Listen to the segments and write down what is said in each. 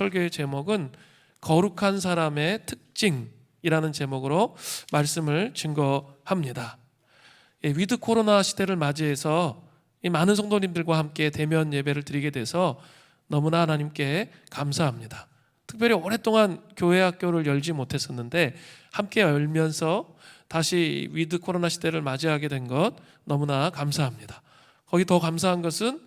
설교의 제목은 거룩한 사람의 특징이라는 제목으로 말씀을 증거합니다. 위드 코로나 시대를 맞이해서 많은 성도님들과 함께 대면 예배를 드리게 돼서 너무나 하나님께 감사합니다. 특별히 오랫동안 교회 학교를 열지 못했었는데 함께 열면서 다시 위드 코로나 시대를 맞이하게 된 것 너무나 감사합니다. 거기 더 감사한 것은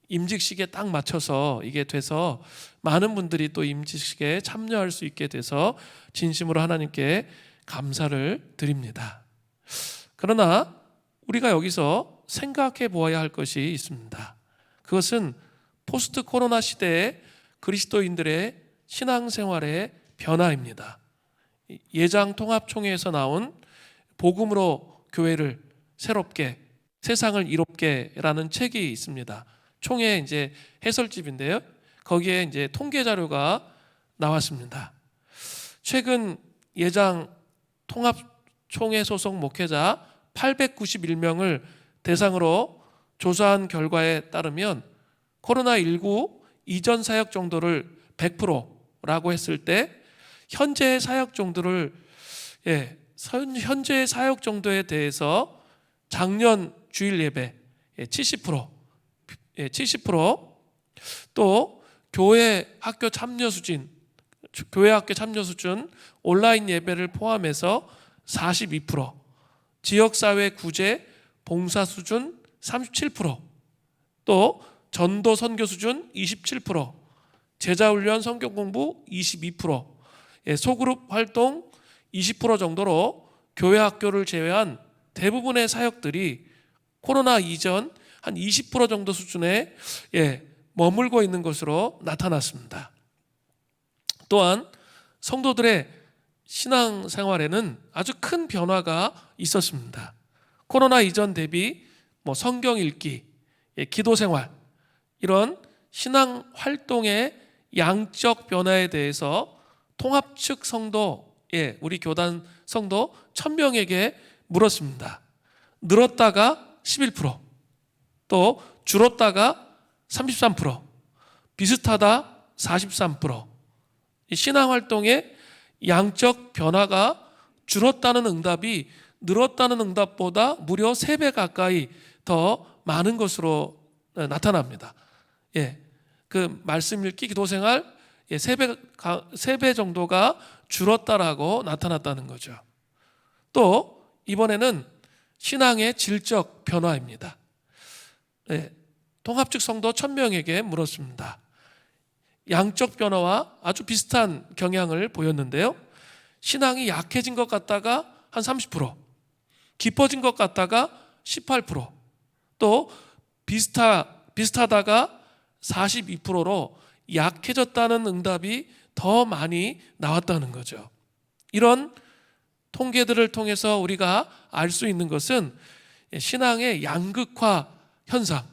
임직식에 딱 맞춰서 이게 돼서 많은 분들이 또 임직식에 참여할 수 있게 돼서 진심으로 하나님께 감사를 드립니다. 그러나 우리가 여기서 생각해 보아야 할 것이 있습니다. 그것은 포스트 코로나 시대의 그리스도인들의 신앙생활의 변화입니다. 예장 통합총회에서 나온 복음으로 교회를 새롭게 세상을 이롭게라는 책이 있습니다. 총회 이제 해설집인데요. 거기에 이제 통계 자료가 나왔습니다. 최근 예장 통합총회 소속 목회자 891명을 대상으로 조사한 결과에 따르면 코로나19 이전 사역 정도를 100%라고 했을 때 현재의 사역 정도를 현재의 사역 정도에 대해서 작년 주일 예배 70%, 70%, 또 교회 학교 참여 수준 온라인 예배를 포함해서 42%, 지역사회 구제 봉사 수준 37%, 또 전도 선교 수준 27%, 제자훈련 성경 공부 22%, 소그룹 활동 20% 정도로 교회 학교를 제외한 대부분의 사역들이 코로나 이전 한 20% 정도 수준에 머물고 있는 것으로 나타났습니다. 또한 성도들의 신앙생활에는 아주 큰 변화가 있었습니다. 코로나 이전 대비 성경 읽기, 기도생활, 이런 신앙 활동의 양적 변화에 대해서 통합 측 성도, 우리 교단 성도 1000명에게 물었습니다. 늘었다가 11%, 또 줄었다가 33%, 비슷하다 43%. 신앙 활동의 양적 변화가 줄었다는 응답이 늘었다는 응답보다 무려 3배 가까이 더 많은 것으로 나타납니다. 그 말씀 읽기, 기도생활 3배 정도가 줄었다라고 나타났다는 거죠. 또 이번에는 신앙의 질적 변화입니다. 통합측 성도 1000명에게 물었습니다. 양적 변화와 아주 비슷한 경향을 보였는데요. 신앙이 약해진 것 같다가 한 30%, 깊어진 것 같다가 18%, 또 비슷하다가 42%로 약해졌다는 응답이 더 많이 나왔다는 거죠. 이런 통계들을 통해서 우리가 알 수 있는 것은 신앙의 양극화 현상,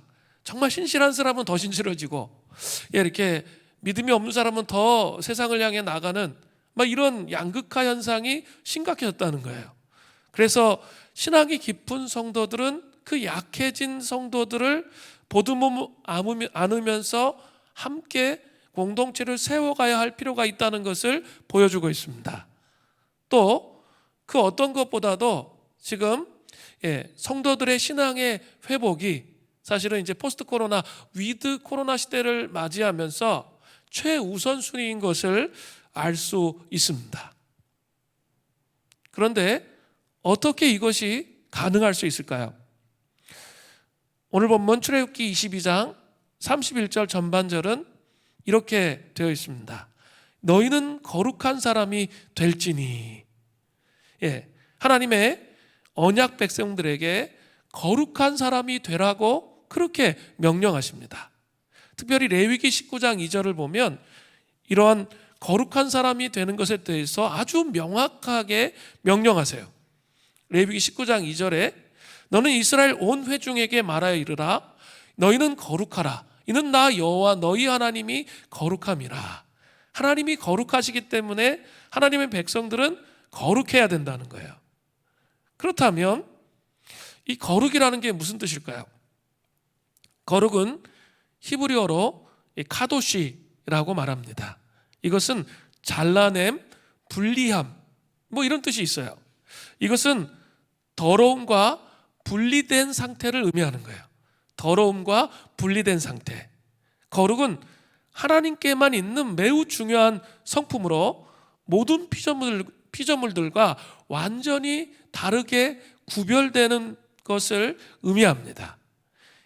정말 신실한 사람은 더 신실해지고 이렇게 믿음이 없는 사람은 더 세상을 향해 나가는 이런 양극화 현상이 심각해졌다는 거예요. 그래서 신앙이 깊은 성도들은 그 약해진 성도들을 보듬어 안으면서 함께 공동체를 세워가야 할 필요가 있다는 것을 보여주고 있습니다. 또 그 어떤 것보다도 지금 성도들의 신앙의 회복이 사실은 이제 포스트 코로나, 위드 코로나 시대를 맞이하면서 최우선순위인 것을 알 수 있습니다. 그런데 어떻게 이것이 가능할 수 있을까요? 오늘 본문 출애굽기 22장 31절 전반절은 이렇게 되어 있습니다. 너희는 거룩한 사람이 될지니. 하나님의 언약 백성들에게 거룩한 사람이 되라고 그렇게 명령하십니다. 특별히 레위기 19장 2절을 보면 이러한 거룩한 사람이 되는 것에 대해서 아주 명확하게 명령하세요. 레위기 19장 2절에 너는 이스라엘 온 회중에게 말하여 이르라. 너희는 거룩하라. 이는 나 여호와 너희 하나님이 거룩함이라. 하나님이 거룩하시기 때문에 하나님의 백성들은 거룩해야 된다는 거예요. 그렇다면 이 거룩이라는 게 무슨 뜻일까요? 거룩은 히브리어로 카도시라는 라고 말합니다. 이것은 잘라냄, 분리함 이런 뜻이 있어요. 이것은 더러움과 분리된 상태를 의미하는 거예요. 더러움과 분리된 상태. 거룩은 하나님께만 있는 매우 중요한 성품으로 모든 피조물들과 완전히 다르게 구별되는 것을 의미합니다.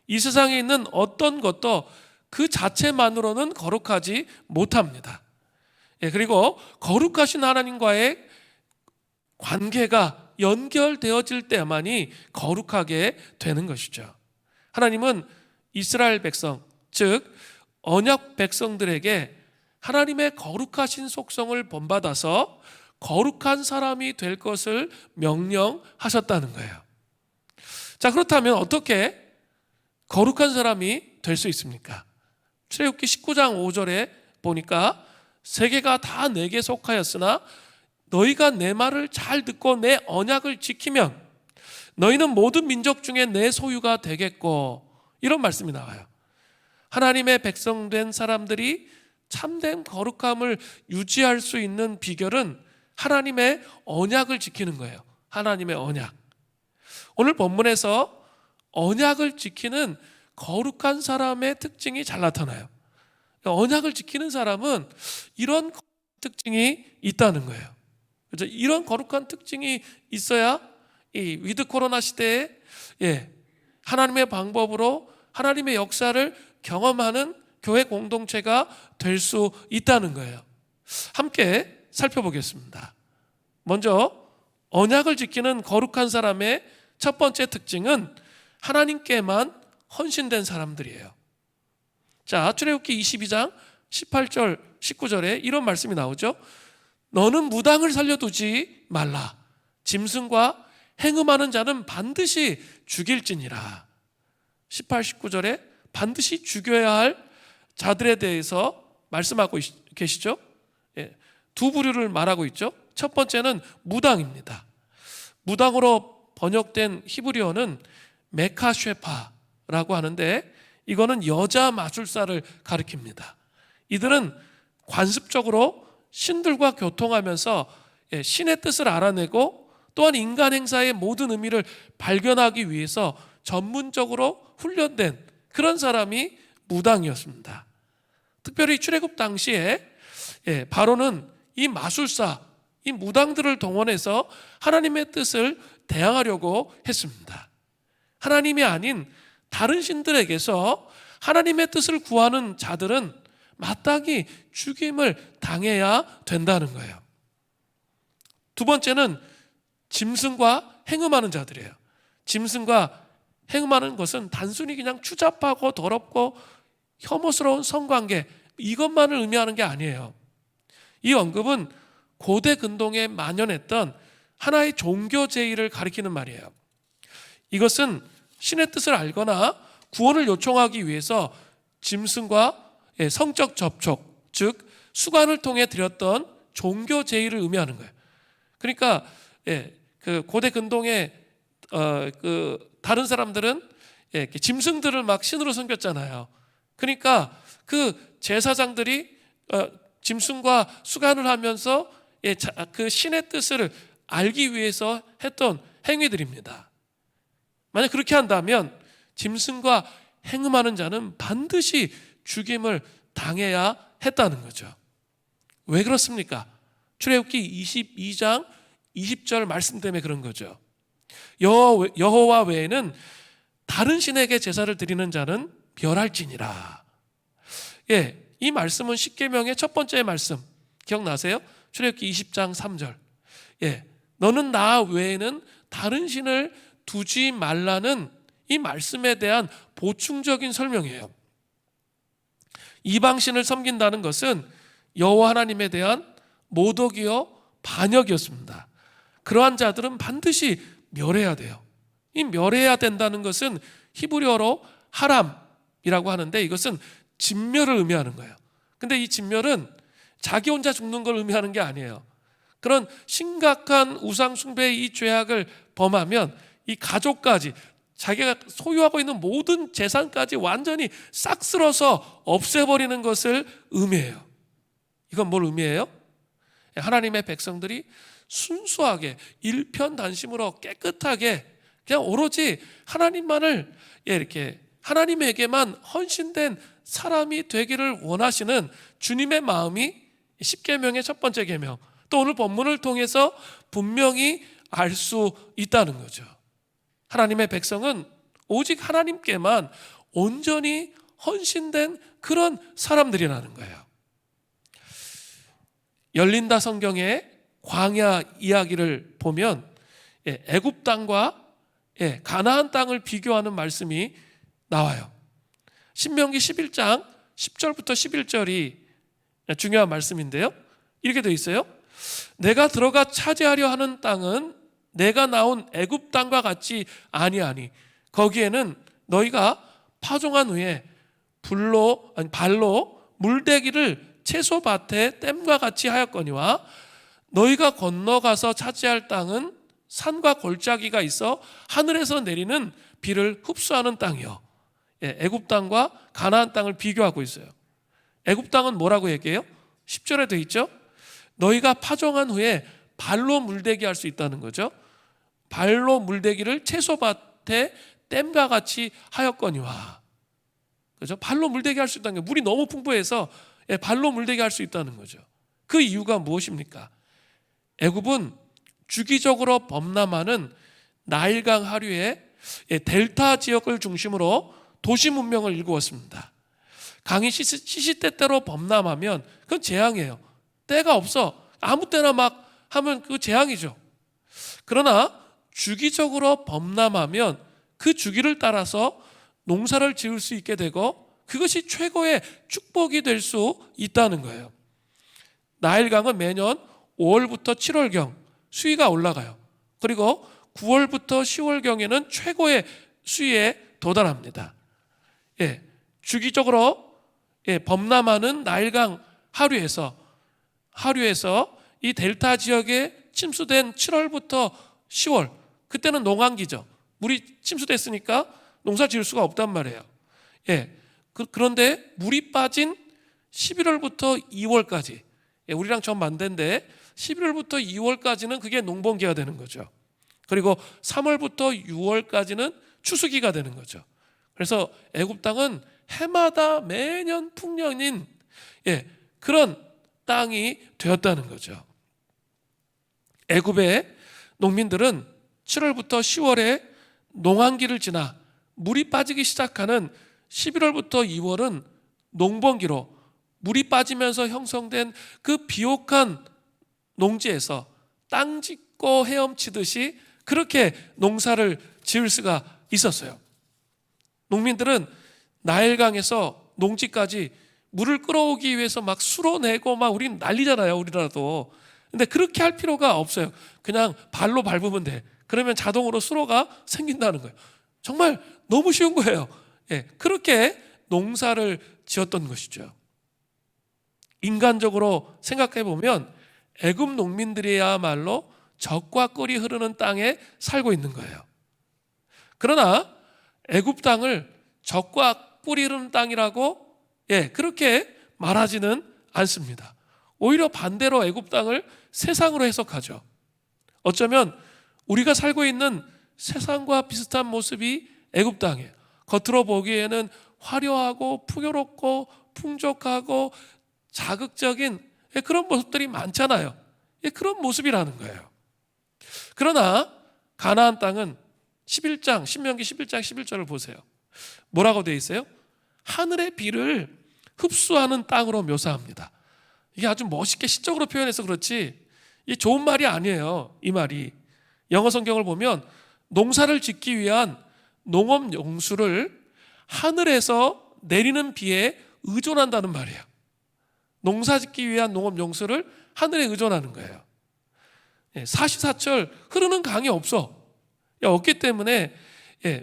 이 세상에 있는 어떤 것도 그 자체만으로는 거룩하지 못합니다. 그리고 거룩하신 하나님과의 관계가 연결되어질 때만이 거룩하게 되는 것이죠. 하나님은 이스라엘 백성, 즉 언약 백성들에게 하나님의 거룩하신 속성을 본받아서 거룩한 사람이 될 것을 명령하셨다는 거예요. 자, 그렇다면 어떻게 거룩한 사람이 될 수 있습니까? 출애굽기 19장 5절에 보니까 세계가 다 내게 속하였으나 너희가 내 말을 잘 듣고 내 언약을 지키면 너희는 모든 민족 중에 내 소유가 되겠고, 이런 말씀이 나와요. 하나님의 백성된 사람들이 참된 거룩함을 유지할 수 있는 비결은 하나님의 언약을 지키는 거예요. 하나님의 언약. 오늘 본문에서 언약을 지키는 거룩한 사람의 특징이 잘 나타나요. 언약을 지키는 사람은 이런 특징이 있다는 거예요. 그렇죠? 이런 거룩한 특징이 있어야 이 위드 코로나 시대에 하나님의 방법으로 하나님의 역사를 경험하는 교회 공동체가 될 수 있다는 거예요. 함께 살펴보겠습니다. 먼저 언약을 지키는 거룩한 사람의 첫 번째 특징은 하나님께만 헌신된 사람들이에요. 자, 출애굽기 22장 18절 19절에 이런 말씀이 나오죠. 너는 무당을 살려두지 말라. 짐승과 행음하는 자는 반드시 죽일지니라. 18, 19절에 반드시 죽여야 할 자들에 대해서 말씀하고 계시죠. 두 부류를 말하고 있죠. 첫 번째는 무당입니다. 무당으로 번역된 히브리어는 메카쉐파라고 하는데, 이거는 여자 마술사를 가리킵니다. 이들은 관습적으로 신들과 교통하면서 신의 뜻을 알아내고 또한 인간 행사의 모든 의미를 발견하기 위해서 전문적으로 훈련된 그런 사람이 무당이었습니다. 특별히 출애굽 당시에 바로는 이 마술사, 이 무당들을 동원해서 하나님의 뜻을 대항하려고 했습니다. 하나님이 아닌 다른 신들에게서 하나님의 뜻을 구하는 자들은 마땅히 죽임을 당해야 된다는 거예요. 두 번째는 짐승과 행음하는 자들이에요. 짐승과 행음하는 것은 단순히 그냥 추잡하고 더럽고 혐오스러운 성관계, 이것만을 의미하는 게 아니에요. 이 언급은 고대 근동에 만연했던 하나의 종교 제의를 가리키는 말이에요. 이것은 신의 뜻을 알거나 구원을 요청하기 위해서 짐승과 성적 접촉, 즉 수관을 통해 드렸던 종교 제의를 의미하는 거예요. 그러니까 그 고대 근동의 다른 사람들은 짐승들을 막 신으로 섬겼잖아요. 그러니까 그 제사장들이 짐승과 수관을 하면서 그 신의 뜻을 알기 위해서 했던 행위들입니다. 만약 그렇게 한다면 짐승과 행음하는 자는 반드시 죽임을 당해야 했다는 거죠. 왜 그렇습니까? 출애굽기 22장 20절 말씀 때문에 그런 거죠. 여호와 외에는 다른 신에게 제사를 드리는 자는 멸할지니라. 이 말씀은 십계명의 첫 번째 말씀 기억나세요? 출애굽기 20장 3절. 너는 나 외에는 다른 신을 두지 말라는 이 말씀에 대한 보충적인 설명이에요. 이방신을 섬긴다는 것은 여호와 하나님에 대한 모독이요 반역이었습니다. 그러한 자들은 반드시 멸해야 돼요. 이 멸해야 된다는 것은 히브리어로 하람이라고 하는데, 이것은 진멸을 의미하는 거예요. 근데 이 진멸은 자기 혼자 죽는 걸 의미하는 게 아니에요. 그런 심각한 우상 숭배의 이 죄악을 범하면 이 가족까지 자기가 소유하고 있는 모든 재산까지 완전히 싹 쓸어서 없애버리는 것을 의미해요. 이건 뭘 의미해요? 하나님의 백성들이 순수하게 일편단심으로 깨끗하게 그냥 오로지 하나님만을 이렇게 하나님에게만 헌신된 사람이 되기를 원하시는 주님의 마음이 10계명의 첫 번째 계명, 또 오늘 본문을 통해서 분명히 알 수 있다는 거죠. 하나님의 백성은 오직 하나님께만 온전히 헌신된 그런 사람들이라는 거예요. 열린다 성경의 광야 이야기를 보면 애굽 땅과 가나안 땅을 비교하는 말씀이 나와요. 신명기 11장 10절부터 11절이 중요한 말씀인데요. 이렇게 되어 있어요. 내가 들어가 차지하려 하는 땅은 내가 나온 애굽 땅과 같지 아니하니 거기에는 너희가 파종한 후에 발로 물대기를 채소밭에 댐과 같이 하였거니와 너희가 건너가서 차지할 땅은 산과 골짜기가 있어 하늘에서 내리는 비를 흡수하는 땅이요. 애굽 땅과 가나안 땅을 비교하고 있어요. 애굽 땅은 뭐라고 얘기해요? 10절에 되어 있죠. 너희가 파종한 후에 발로 물대기 할 수 있다는 거죠. 발로 물대기를 채소밭에 댐과 같이 하였거니와. 그죠? 발로 물대기 할 수 있다는 게 물이 너무 풍부해서 발로 물대기 할 수 있다는 거죠. 그 이유가 무엇입니까? 애굽은 주기적으로 범람하는 나일강 하류의 델타 지역을 중심으로 도시 문명을 일구었습니다. 강이 시시때때로 범람하면 그건 재앙이에요. 때가 없어. 아무 때나 막 하면 그 재앙이죠. 그러나 주기적으로 범람하면 그 주기를 따라서 농사를 지을 수 있게 되고 그것이 최고의 축복이 될 수 있다는 거예요. 나일강은 매년 5월부터 7월경 수위가 올라가요. 그리고 9월부터 10월경에는 최고의 수위에 도달합니다. 주기적으로 범람하는 나일강 하류에서 이 델타 지역에 침수된 7월부터 10월, 그때는 농한기죠. 물이 침수됐으니까 농사 지을 수가 없단 말이에요. 그런데 물이 빠진 11월부터 2월까지, 우리랑 좀 반대인데 11월부터 2월까지는 그게 농번기가 되는 거죠. 그리고 3월부터 6월까지는 추수기가 되는 거죠. 그래서 애굽 땅은 해마다 매년 풍년인 그런 땅이 되었다는 거죠. 애굽의 농민들은 7월부터 10월에 농한기를 지나 물이 빠지기 시작하는 11월부터 2월은 농번기로 물이 빠지면서 형성된 그 비옥한 농지에서 땅 짓고 헤엄치듯이 그렇게 농사를 지을 수가 있었어요. 농민들은 나일강에서 농지까지 물을 끌어오기 위해서 막 수로 내고 막 우린 난리잖아요, 우리나라도. 근데 그렇게 할 필요가 없어요. 그냥 발로 밟으면 돼. 그러면 자동으로 수로가 생긴다는 거예요. 정말 너무 쉬운 거예요. 그렇게 농사를 지었던 것이죠. 인간적으로 생각해 보면 애굽 농민들이야말로 젖과 꿀이 흐르는 땅에 살고 있는 거예요. 그러나 애굽 땅을 젖과 꿀이 흐르는 땅이라고 그렇게 말하지는 않습니다. 오히려 반대로 애굽 땅을 세상으로 해석하죠. 어쩌면 우리가 살고 있는 세상과 비슷한 모습이 애굽 땅이에요. 겉으로 보기에는 화려하고 풍요롭고 풍족하고 자극적인 그런 모습들이 많잖아요. 그런 모습이라는 거예요. 그러나 가나안 땅은 신명기 11장 11절을 보세요. 뭐라고 되어 있어요? 하늘의 비를 흡수하는 땅으로 묘사합니다. 이게 아주 멋있게 시적으로 표현해서 그렇지 이게 좋은 말이 아니에요. 이 말이 영어 성경을 보면 농사를 짓기 위한 농업 용수를 하늘에서 내리는 비에 의존한다는 말이에요. 농사 짓기 위한 농업 용수를 하늘에 의존하는 거예요. 사시사철 흐르는 강이 없기 때문에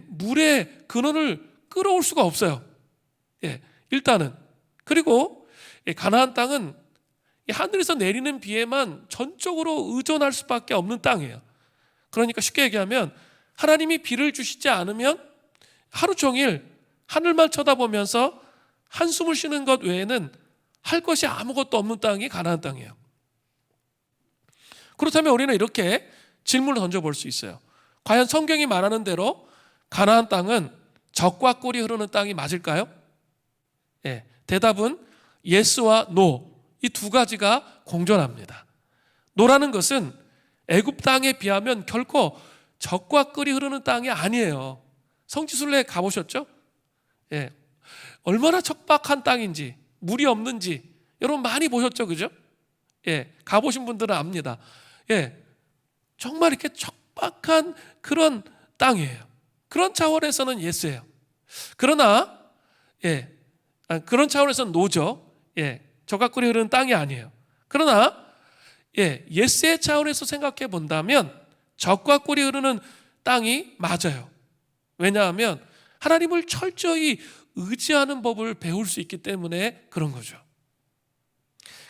물의 근원을 끌어올 수가 없어요. 일단은. 그리고 가나안 땅은 하늘에서 내리는 비에만 전적으로 의존할 수밖에 없는 땅이에요. 그러니까 쉽게 얘기하면 하나님이 비를 주시지 않으면 하루 종일 하늘만 쳐다보면서 한숨을 쉬는 것 외에는 할 것이 아무것도 없는 땅이 가나안 땅이에요. 그렇다면 우리는 이렇게 질문을 던져볼 수 있어요. 과연 성경이 말하는 대로 가나안 땅은 젖과 꿀이 흐르는 땅이 맞을까요? 예, 대답은 예스와 노, 이 두 가지가 공존합니다. 노라는 것은 애굽 땅에 비하면 결코 젖과 꿀이 흐르는 땅이 아니에요. 성지순례 가보셨죠? 예, 얼마나 척박한 땅인지, 물이 없는지 여러분 많이 보셨죠, 그죠? 예, 가보신 분들은 압니다. 예, 정말 이렇게 척박한 그런 땅이에요. 그런 차원에서는 예스예요. 그러나 그런 차원에서는 노죠. 예, 젖과 꿀이 흐르는 땅이 아니에요. 그러나 예스의 차원에서 생각해 본다면 젖과 꿀이 흐르는 땅이 맞아요. 왜냐하면 하나님을 철저히 의지하는 법을 배울 수 있기 때문에 그런 거죠.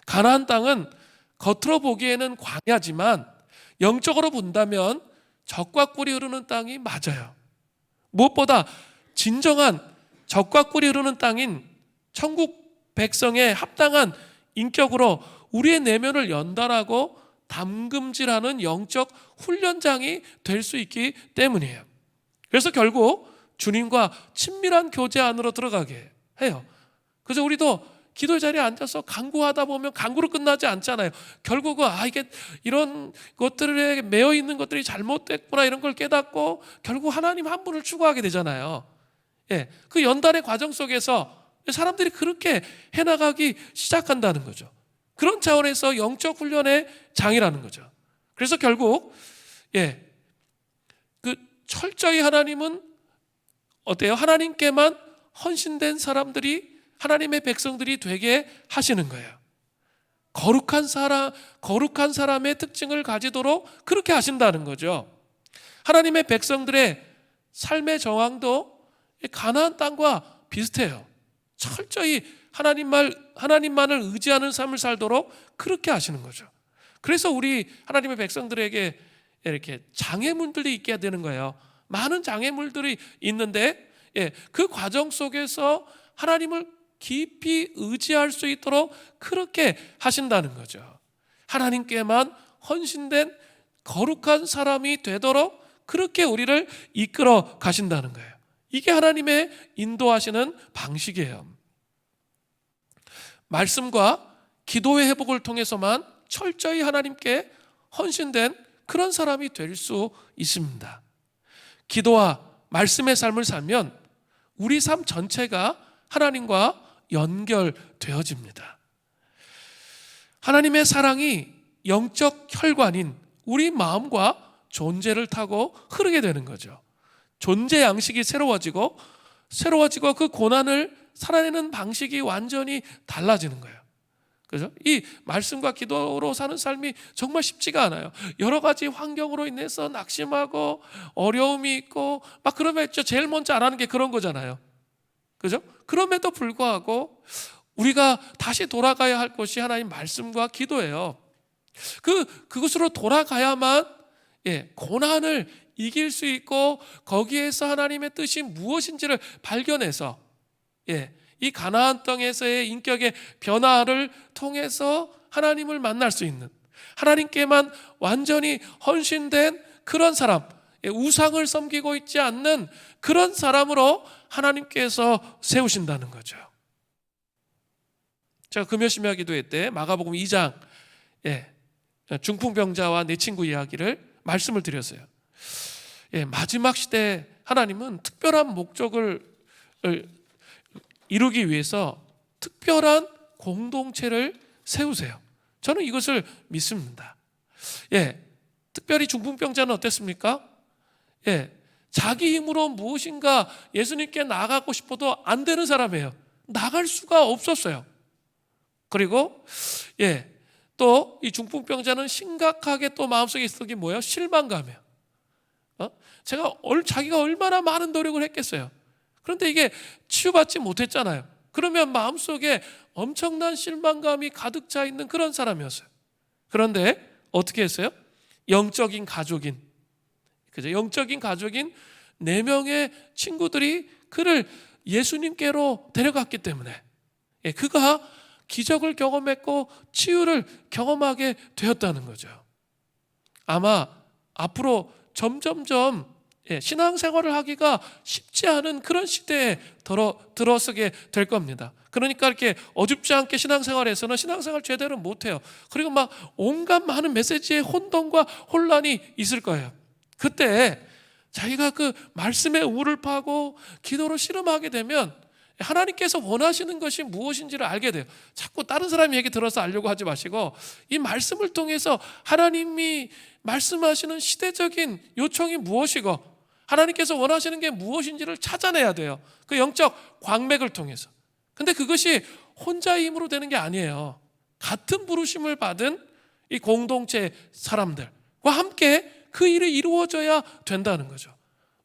가나안 땅은 겉으로 보기에는 광야지만 영적으로 본다면 젖과 꿀이 흐르는 땅이 맞아요. 무엇보다 진정한 젖과 꿀이 흐르는 땅인 천국 백성에 합당한 인격으로 우리의 내면을 연단하고 담금질하는 영적 훈련장이 될 수 있기 때문이에요. 그래서 결국 주님과 친밀한 교제 안으로 들어가게 해요. 그래서 우리도 기도의 자리에 앉아서 간구하다 보면 간구로 끝나지 않잖아요. 결국은 이게 이런 것들에 매여 있는 것들이 잘못됐구나 이런 걸 깨닫고 결국 하나님 한 분을 추구하게 되잖아요. 예, 그 연단의 과정 속에서 사람들이 그렇게 해나가기 시작한다는 거죠. 그런 차원에서 영적 훈련의 장이라는 거죠. 그래서 결국 그 철저히 하나님은 어때요? 하나님께만 헌신된 사람들이 하나님의 백성들이 되게 하시는 거예요. 거룩한 사람의 특징을 가지도록 그렇게 하신다는 거죠. 하나님의 백성들의 삶의 정황도 가나안 땅과 비슷해요. 철저히 하나님만을 의지하는 삶을 살도록 그렇게 하시는 거죠. 그래서 우리 하나님의 백성들에게 이렇게 장애물들이 있게 되는 거예요. 많은 장애물들이 있는데 그 과정 속에서 하나님을 깊이 의지할 수 있도록 그렇게 하신다는 거죠. 하나님께만 헌신된 거룩한 사람이 되도록 그렇게 우리를 이끌어 가신다는 거예요. 이게 하나님의 인도하시는 방식이에요. 말씀과 기도의 회복을 통해서만 철저히 하나님께 헌신된 그런 사람이 될 수 있습니다. 기도와 말씀의 삶을 살면 우리 삶 전체가 하나님과 연결되어집니다. 하나님의 사랑이 영적 혈관인 우리 마음과 존재를 타고 흐르게 되는 거죠. 존재 양식이 새로워지고 그 고난을 살아내는 방식이 완전히 달라지는 거예요. 그죠? 이 말씀과 기도로 사는 삶이 정말 쉽지가 않아요. 여러 가지 환경으로 인해서 낙심하고 어려움이 있고 막 그러면 제일 먼저 안 하는 게 그런 거잖아요. 그죠? 그럼에도 불구하고 우리가 다시 돌아가야 할 것이 하나님 말씀과 기도예요. 그것으로 돌아가야만 고난을 이길 수 있고 거기에서 하나님의 뜻이 무엇인지를 발견해서 이 가나안 땅에서의 인격의 변화를 통해서 하나님을 만날 수 있는 하나님께만 완전히 헌신된 그런 사람, 우상을 섬기고 있지 않는 그런 사람으로 하나님께서 세우신다는 거죠. 제가 금요심야 기도회 때 마가복음 2장 중풍병자와 내 친구 이야기를 말씀을 드렸어요. 마지막 시대 하나님은 특별한 목적을 이루기 위해서 특별한 공동체를 세우세요. 저는 이것을 믿습니다. 특별히 중풍병자는 어땠습니까? 자기 힘으로 무엇인가 예수님께 나가고 싶어도 안 되는 사람이에요. 나갈 수가 없었어요. 그리고 또 이 중풍병자는 심각하게 또 마음속에 있었던 게 뭐예요? 실망감이에요. 자기가 얼마나 많은 노력을 했겠어요. 그런데 이게 치유받지 못했잖아요. 그러면 마음속에 엄청난 실망감이 가득 차 있는 그런 사람이었어요. 그런데 어떻게 했어요? 영적인 가족인 그죠? 영적인 가족인 4명의 친구들이 그를 예수님께로 데려갔기 때문에 그가 기적을 경험했고 치유를 경험하게 되었다는 거죠. 아마 앞으로 점점점 신앙생활을 하기가 쉽지 않은 그런 시대에 들어서게 될 겁니다. 그러니까 이렇게 어줍지 않게 신앙생활에서는 신앙생활 제대로 못해요. 그리고 막 온갖 많은 메시지의 혼돈과 혼란이 있을 거예요. 그때 자기가 그 말씀의 우를 파고 기도로 씨름하게 되면 하나님께서 원하시는 것이 무엇인지를 알게 돼요. 자꾸 다른 사람 얘기 들어서 알려고 하지 마시고 이 말씀을 통해서 하나님이 말씀하시는 시대적인 요청이 무엇이고 하나님께서 원하시는 게 무엇인지를 찾아내야 돼요. 그 영적 광맥을 통해서. 근데 그것이 혼자의 힘으로 되는 게 아니에요. 같은 부르심을 받은 이 공동체 사람들과 함께 그 일이 이루어져야 된다는 거죠.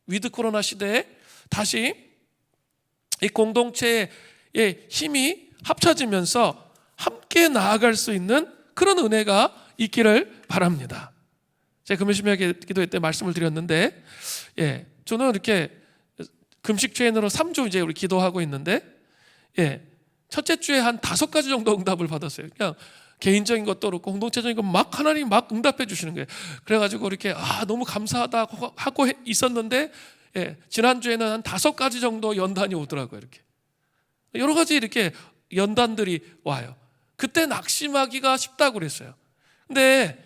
위드 코로나 시대에 다시 이 공동체의 힘이 합쳐지면서 함께 나아갈 수 있는 그런 은혜가 있기를 바랍니다. 제가 금요일 기도회 때 말씀을 드렸는데, 저는 이렇게 금식 체인으로 3주 이제 우리 기도하고 있는데, 첫째 주에 한 5가지 정도 응답을 받았어요. 그냥 개인적인 것도 그렇고 공동체적인 거 막 하나님 막 응답해 주시는 거예요. 그래가지고 이렇게 너무 감사하다 하고 있었는데, 지난주에는 한 5가지 정도 연단이 오더라고요. 이렇게 여러 가지 이렇게 연단들이 와요. 그때 낙심하기가 쉽다고 그랬어요. 근데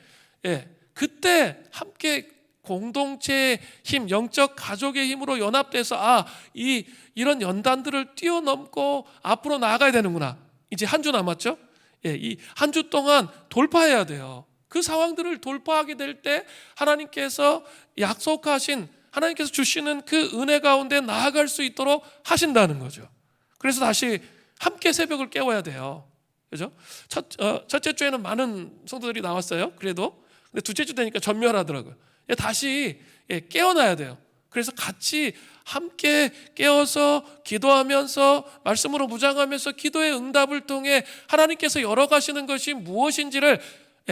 그때 함께 공동체의 힘, 영적 가족의 힘으로 연합돼서 이런 연단들을 뛰어넘고 앞으로 나아가야 되는구나. 이제 한 주 남았죠? 이 한 주 동안 돌파해야 돼요. 그 상황들을 돌파하게 될 때 하나님께서 약속하신, 하나님께서 주시는 그 은혜 가운데 나아갈 수 있도록 하신다는 거죠. 그래서 다시 함께 새벽을 깨워야 돼요. 그죠? 첫째 주에는 많은 성도들이 나왔어요. 그래도. 근데 둘째 주 되니까 전멸하더라고요. 다시 깨어나야 돼요. 그래서 같이 함께 깨어서 기도하면서 말씀으로 무장하면서 기도의 응답을 통해 하나님께서 열어가시는 것이 무엇인지를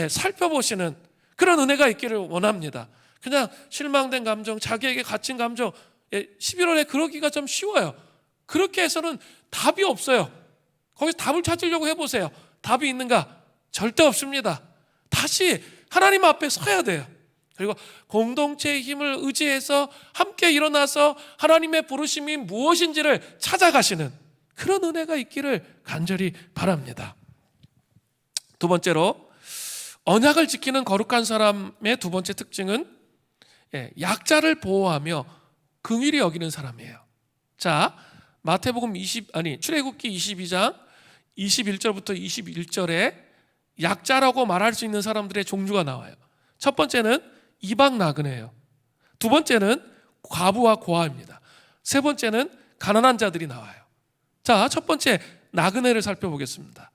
살펴보시는 그런 은혜가 있기를 원합니다. 그냥 실망된 감정, 자기에게 갇힌 감정, 11월에 그러기가 좀 쉬워요. 그렇게 해서는 답이 없어요. 거기서 답을 찾으려고 해보세요. 답이 있는가? 절대 없습니다. 다시 하나님 앞에 서야 돼요. 그리고 공동체의 힘을 의지해서 함께 일어나서 하나님의 부르심이 무엇인지를 찾아가시는 그런 은혜가 있기를 간절히 바랍니다. 두 번째로, 언약을 지키는 거룩한 사람의 두 번째 특징은 약자를 보호하며 긍휼히 여기는 사람이에요. 자, 마태복음 출애굽기 22장 21절부터 21절에 약자라고 말할 수 있는 사람들의 종류가 나와요. 첫 번째는 이방 나그네예요. 두 번째는 과부와 고아입니다. 세 번째는 가난한 자들이 나와요. 자, 첫 번째 나그네를 살펴보겠습니다.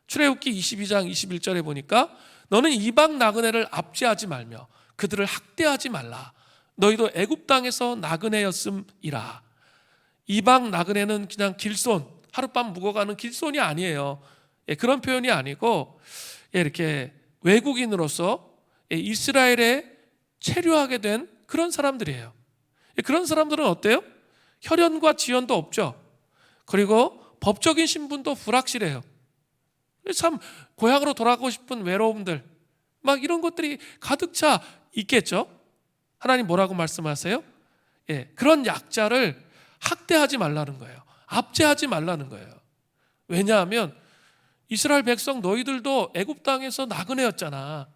출애굽기 22장 21절에 보니까 너는 이방 나그네를 압제하지 말며 그들을 학대하지 말라. 너희도 애굽 땅에서 나그네였음이라. 이방 나그네는 그냥 길손, 하룻밤 묵어가는 길손이 아니에요. 그런 표현이 아니고 이렇게 외국인으로서 이스라엘에 체류하게 된 그런 사람들이에요. 그런 사람들은 어때요? 혈연과 지연도 없죠. 그리고 법적인 신분도 불확실해요. 참 고향으로 돌아가고 싶은 외로움들, 막 이런 것들이 가득 차 있겠죠. 하나님 뭐라고 말씀하세요? 그런 약자를 학대하지 말라는 거예요. 압제하지 말라는 거예요. 왜냐하면 이스라엘 백성 너희들도 애굽 땅에서 나그네였잖아.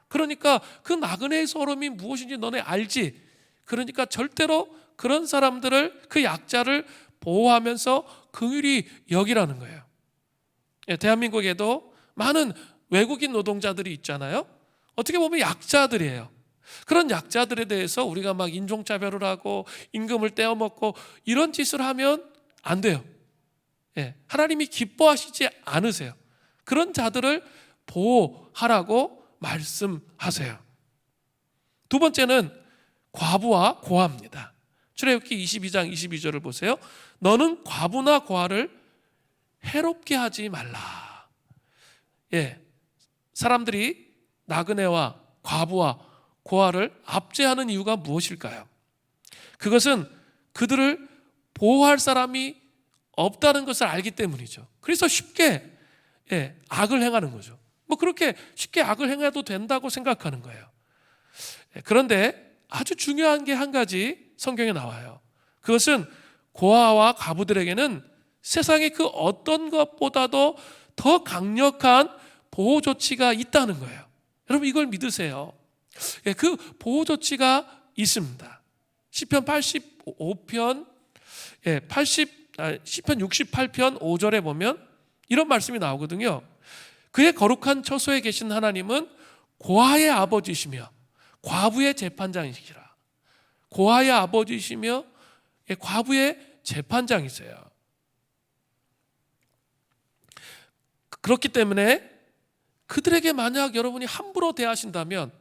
그러니까 그 나그네의 서름이 무엇인지 너네 알지. 그러니까 절대로 그런 사람들을, 그 약자를 보호하면서 긍휼히 여기라는 거예요. 대한민국에도 많은 외국인 노동자들이 있잖아요. 어떻게 보면 약자들이에요. 그런 약자들에 대해서 우리가 막 인종차별을 하고 임금을 떼어먹고 이런 짓을 하면 안 돼요. 하나님이 기뻐하시지 않으세요. 그런 자들을 보호하라고 말씀하세요. 두 번째는 과부와 고아입니다. 출애굽기 22장 22절을 보세요. 너는 과부나 고아를 해롭게 하지 말라. 사람들이 나그네와 과부와 고아를 압제하는 이유가 무엇일까요? 그것은 그들을 보호할 사람이 없다는 것을 알기 때문이죠. 그래서 쉽게 악을 행하는 거죠. 뭐 그렇게 쉽게 악을 행해도 된다고 생각하는 거예요. 그런데 아주 중요한 게 한 가지 성경에 나와요. 그것은 고아와 과부들에게는 세상의 그 어떤 것보다도 더 강력한 보호 조치가 있다는 거예요. 여러분 이걸 믿으세요. 그 보호 조치가 있습니다. 시편 85편 시편 68편 5절에 보면 이런 말씀이 나오거든요. 그의 거룩한 처소에 계신 하나님은 고아의 아버지시며 과부의 재판장이시라. 고아의 아버지시며 과부의 재판장이세요. 그렇기 때문에 그들에게 만약 여러분이 함부로 대하신다면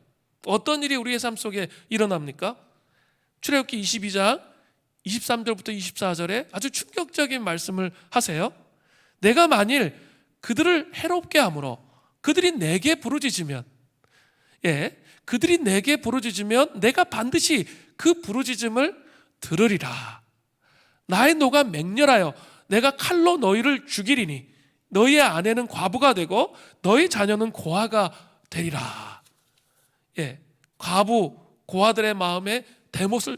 어떤 일이 우리의 삶 속에 일어납니까? 출애굽기 22장 23절부터 24절에 아주 충격적인 말씀을 하세요. 내가 만일 그들을 해롭게 함으로 그들이 내게 부르짖으면 그들이 내게 부르짖으면 내가 반드시 그 부르짖음을 들으리라. 나의 노가 맹렬하여 내가 칼로 너희를 죽이리니 너희의 아내는 과부가 되고 너희 자녀는 고아가 되리라. 과부 고아들의 마음에 대못을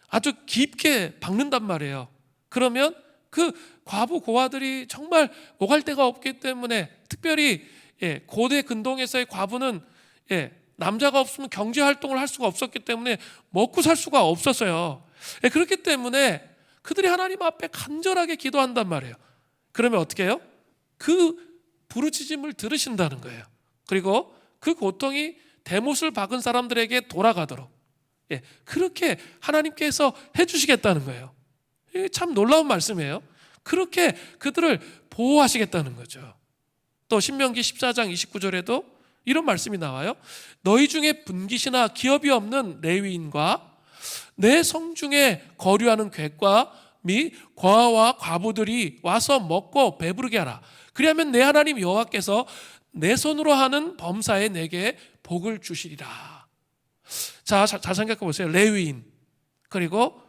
아주 깊게 박는단 말이에요. 그러면 그 과부 고아들이 정말 오갈 데가 없기 때문에 특별히 고대 근동에서의 과부는 남자가 없으면 경제 활동을 할 수가 없었기 때문에 먹고 살 수가 없었어요. 그렇기 때문에 그들이 하나님 앞에 간절하게 기도한단 말이에요. 그러면 어떻게 해요? 그 부르짖음을 들으신다는 거예요. 그리고 그 고통이 대못을 박은 사람들에게 돌아가도록 그렇게 하나님께서 해주시겠다는 거예요. 이게 참 놀라운 말씀이에요. 그렇게 그들을 보호하시겠다는 거죠. 또 신명기 14장 29절에도 이런 말씀이 나와요. 너희 중에 분깃이나 기업이 없는 레위인과 내 성중에 거류하는 객과 및 고아와 과부들이 와서 먹고 배부르게 하라. 그리하면 내 하나님 여호와께서 내 손으로 하는 범사에 내게 복을 주시리라. 자, 잘 생각해 보세요. 레위인, 그리고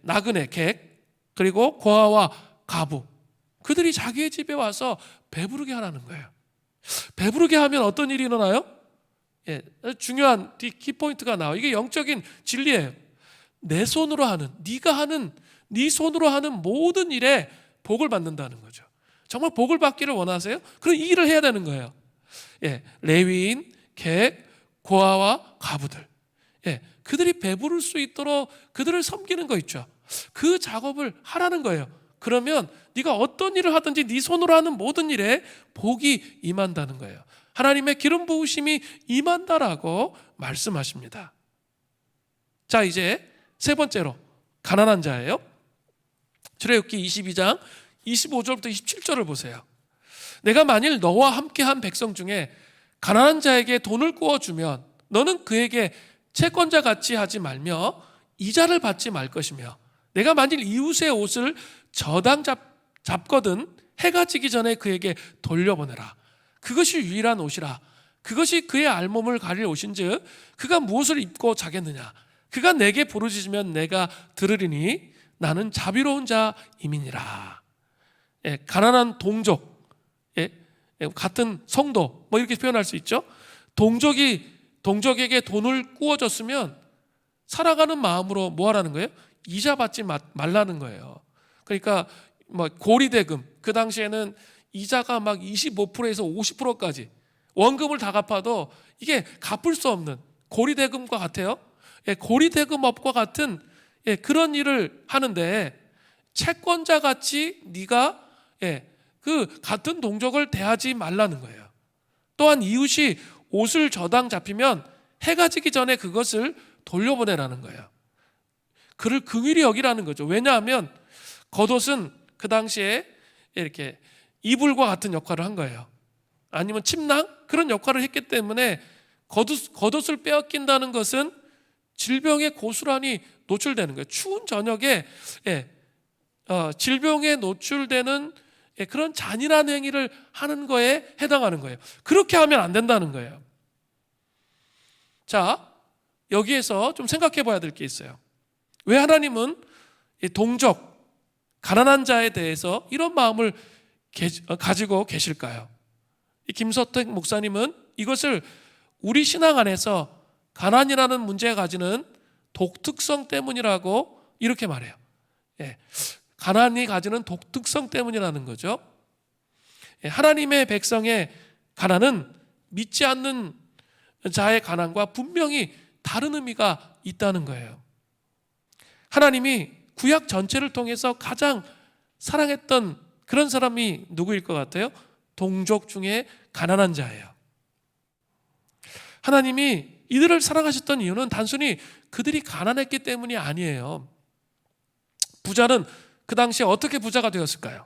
나그네, 객, 그리고 고아와 과부, 그들이 자기의 집에 와서 배부르게 하라는 거예요. 배부르게 하면 어떤 일이 일어나요? 중요한 키포인트가 나와요. 이게 영적인 진리예요. 내 손으로 하는, 네가 하는, 네 손으로 하는 모든 일에 복을 받는다는 거죠. 정말 복을 받기를 원하세요? 그럼 이 일을 해야 되는 거예요. 레위인, 객, 고아와 과부들, 그들이 배부를 수 있도록 그들을 섬기는 거 있죠. 그 작업을 하라는 거예요. 그러면 네가 어떤 일을 하든지 네 손으로 하는 모든 일에 복이 임한다는 거예요. 하나님의 기름 부으심이 임한다라고 말씀하십니다. 자, 이제 세 번째로 가난한 자예요. 출애굽기 22장 25절부터 27절을 보세요. 내가 만일 너와 함께한 백성 중에 가난한 자에게 돈을 구워주면 너는 그에게 채권자 같이 하지 말며 이자를 받지 말 것이며 내가 만일 이웃의 옷을 저당 잡거든 해가 지기 전에 그에게 돌려보내라. 그것이 유일한 옷이라. 그것이 그의 알몸을 가릴 옷인즉 그가 무엇을 입고 자겠느냐. 그가 내게 부르짖으면 내가 들으리니 나는 자비로운 자임이니라. 가난한 동족, 같은 성도, 뭐 이렇게 표현할 수 있죠. 동족에게 돈을 구워줬으면 살아가는 마음으로 뭐 하라는 거예요? 이자 받지 말라는 거예요. 그러니까 뭐 고리대금, 그 당시에는 이자가 막 25%에서 50%까지 원금을 다 갚아도 이게 갚을 수 없는 고리대금과 같아요. 고리대금업과 같은 그런 일을 하는데 채권자 같이 네가 그 같은 동족을 대하지 말라는 거예요. 또한 이웃이 옷을 저당 잡히면 해가 지기 전에 그것을 돌려보내라는 거예요. 그를 긍휼히 여기라는 거죠. 왜냐하면 겉옷은 그 당시에 이렇게 이불과 같은 역할을 한 거예요. 아니면 침낭? 그런 역할을 했기 때문에 겉옷을 빼앗긴다는 것은 질병에 고스란히 노출되는 거예요. 추운 저녁에 질병에 노출되는 그런 잔인한 행위를 하는 거에 해당하는 거예요. 그렇게 하면 안 된다는 거예요. 자, 여기에서 좀 생각해 봐야 될 게 있어요. 왜 하나님은 이 동족, 가난한 자에 대해서 이런 마음을 가지고 계실까요? 이 김서택 목사님은 이것을 우리 신앙 안에서 가난이라는 문제가 가지는 독특성 때문이라고 이렇게 말해요. 가난이 가지는 독특성 때문이라는 거죠. 하나님의 백성의 가난은 믿지 않는 자의 가난과 분명히 다른 의미가 있다는 거예요. 하나님이 구약 전체를 통해서 가장 사랑했던 그런 사람이 누구일 것 같아요? 동족 중에 가난한 자예요. 하나님이 이들을 사랑하셨던 이유는 단순히 그들이 가난했기 때문이 아니에요. 부자는 그 당시에 어떻게 부자가 되었을까요?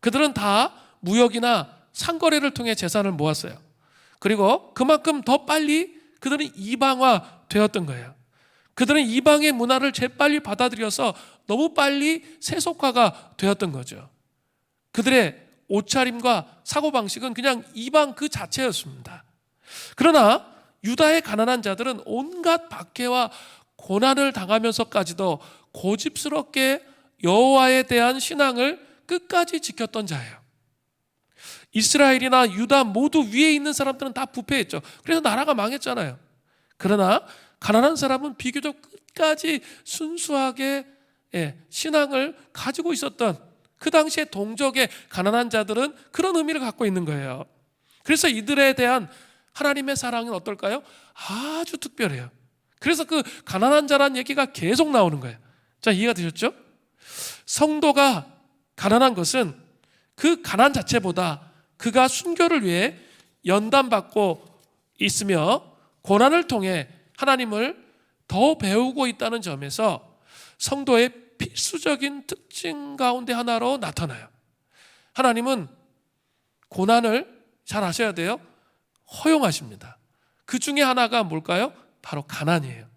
그들은 다 무역이나 상거래를 통해 재산을 모았어요. 그리고 그만큼 더 빨리 그들은 이방화 되었던 거예요. 그들은 이방의 문화를 재빨리 받아들여서 너무 빨리 세속화가 되었던 거죠. 그들의 옷차림과 사고방식은 그냥 이방 그 자체였습니다. 그러나 유다의 가난한 자들은 온갖 박해와 고난을 당하면서까지도 고집스럽게 여호와에 대한 신앙을 끝까지 지켰던 자예요. 이스라엘이나 유다 모두 위에 있는 사람들은 다 부패했죠. 그래서 나라가 망했잖아요. 그러나 가난한 사람은 비교적 끝까지 순수하게 신앙을 가지고 있었던 그 당시에 동족의 가난한 자들은 그런 의미를 갖고 있는 거예요. 그래서 이들에 대한 하나님의 사랑은 어떨까요? 아주 특별해요. 그래서 그 가난한 자라는 얘기가 계속 나오는 거예요. 자, 이해가 되셨죠? 성도가 가난한 것은 그 가난 자체보다 그가 순교를 위해 연단받고 있으며 고난을 통해 하나님을 더 배우고 있다는 점에서 성도의 필수적인 특징 가운데 하나로 나타나요. 하나님은 고난을 잘 아셔야 돼요. 허용하십니다. 그 중에 하나가 뭘까요? 바로 가난이에요.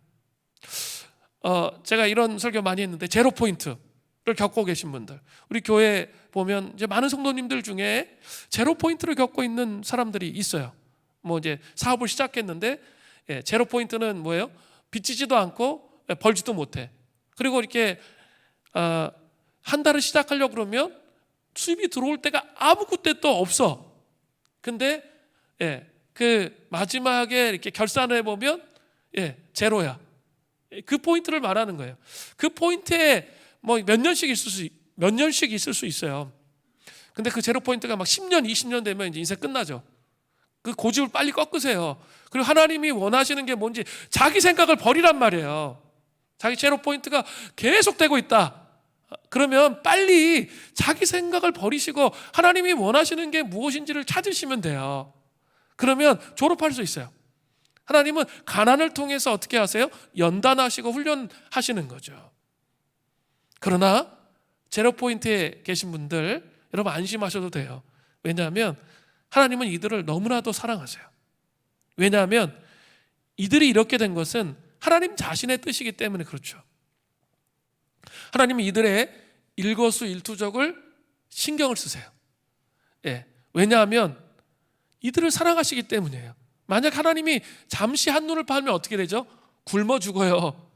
제가 이런 설교 많이 했는데 제로 포인트를 겪고 계신 분들, 우리 교회 보면 이제 많은 성도님들 중에 제로 포인트를 겪고 있는 사람들이 있어요. 뭐 이제 사업을 시작했는데 제로 포인트는 뭐예요? 빚지지도 않고 벌지도 못해. 그리고 이렇게 한 달을 시작하려고 그러면 수입이 들어올 때가 아무 그때도 없어. 근데 그 마지막에 이렇게 결산을 해보면 제로야. 그 포인트를 말하는 거예요. 그 포인트에 뭐 몇 년씩 있을 수 있어요. 근데 그 제로 포인트가 막 10년, 20년 되면 이제 인생 끝나죠. 그 고집을 빨리 꺾으세요. 그리고 하나님이 원하시는 게 뭔지 자기 생각을 버리란 말이에요. 자기 제로 포인트가 계속되고 있다. 그러면 빨리 자기 생각을 버리시고 하나님이 원하시는 게 무엇인지를 찾으시면 돼요. 그러면 졸업할 수 있어요. 하나님은 가난을 통해서 어떻게 하세요? 연단하시고 훈련하시는 거죠. 그러나 제로 포인트에 계신 분들, 여러분 안심하셔도 돼요. 왜냐하면 하나님은 이들을 너무나도 사랑하세요. 왜냐하면 이들이 이렇게 된 것은 하나님 자신의 뜻이기 때문에 그렇죠. 하나님은 이들의 일거수일투족을 신경을 쓰세요. 왜냐하면 이들을 사랑하시기 때문이에요. 만약 하나님이 잠시 한눈을 팔면 어떻게 되죠? 굶어 죽어요.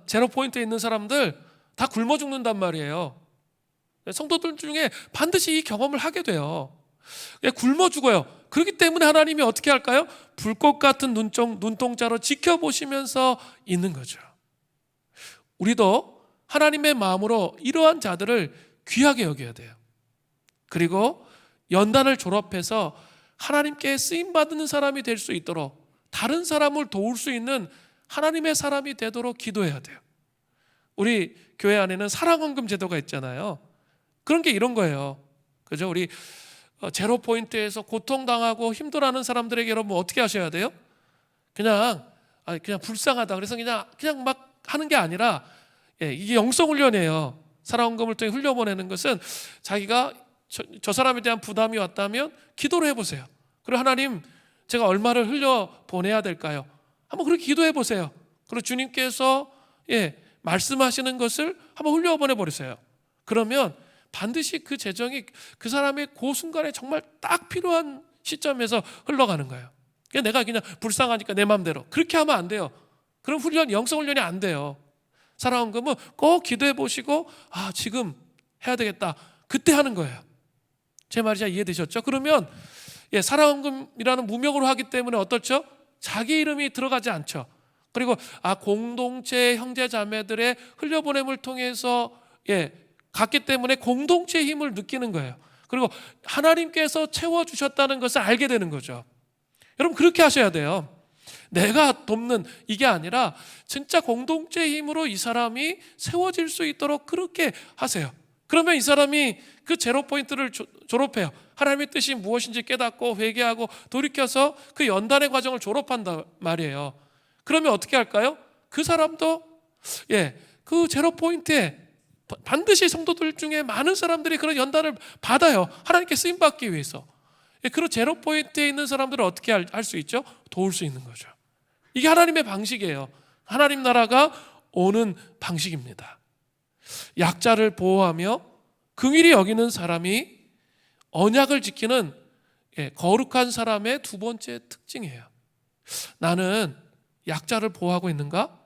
제로 포인트에 있는 사람들 다 굶어 죽는단 말이에요. 성도들 중에 반드시 이 경험을 하게 돼요. 굶어 죽어요. 그렇기 때문에 하나님이 어떻게 할까요? 불꽃 같은 눈동자로 지켜보시면서 있는 거죠. 우리도 하나님의 마음으로 이러한 자들을 귀하게 여겨야 돼요. 그리고 연단을 졸업해서 하나님께 쓰임받는 사람이 될 수 있도록, 다른 사람을 도울 수 있는 하나님의 사람이 되도록 기도해야 돼요. 우리 교회 안에는 사랑헌금 제도가 있잖아요. 그런 게 이런 거예요. 그죠? 우리 제로 포인트에서 고통당하고 힘들어하는 사람들에게 여러분 어떻게 하셔야 돼요? 그냥 불쌍하다. 그래서 그냥 막 하는 게 아니라, 이게 영성 훈련이에요. 사랑헌금을 통해 흘려보내는 것은 자기가 저 사람에 대한 부담이 왔다면 기도를 해보세요. 그리고 하나님, 제가 얼마를 흘려보내야 될까요? 한번 그렇게 기도해 보세요. 그리고 주님께서 말씀하시는 것을 한번 흘려보내 버리세요. 그러면 반드시 그 재정이 그 사람의 그 순간에 정말 딱 필요한 시점에서 흘러가는 거예요. 내가 그냥 불쌍하니까 내 마음대로 그렇게 하면 안 돼요. 그럼 영성 훈련이 안 돼요. 살아온금은 꼭 기도해 보시고 지금 해야 되겠다. 그때 하는 거예요. 제 말이 잘 이해되셨죠? 그러면 살아온금이라는 무명으로 하기 때문에 어떻죠? 자기 이름이 들어가지 않죠. 그리고 공동체 형제 자매들의 흘려보냄을 통해서 갔기 때문에 공동체의 힘을 느끼는 거예요. 그리고 하나님께서 채워주셨다는 것을 알게 되는 거죠. 여러분 그렇게 하셔야 돼요. 내가 돕는 이게 아니라 진짜 공동체의 힘으로 이 사람이 세워질 수 있도록 그렇게 하세요. 그러면 이 사람이 그 제로 포인트를 졸업해요. 하나님의 뜻이 무엇인지 깨닫고 회개하고 돌이켜서 그 연단의 과정을 졸업한단 말이에요. 그러면 어떻게 할까요? 그 사람도 그 제로 포인트에 반드시 성도들 중에 많은 사람들이 그런 연단을 받아요. 하나님께 쓰임 받기 위해서. 그런 제로 포인트에 있는 사람들을 어떻게 할 수 있죠? 도울 수 있는 거죠. 이게 하나님의 방식이에요. 하나님 나라가 오는 방식입니다. 약자를 보호하며 긍휼히 여기는 사람이 언약을 지키는 거룩한 사람의 두 번째 특징이에요. 나는 약자를 보호하고 있는가?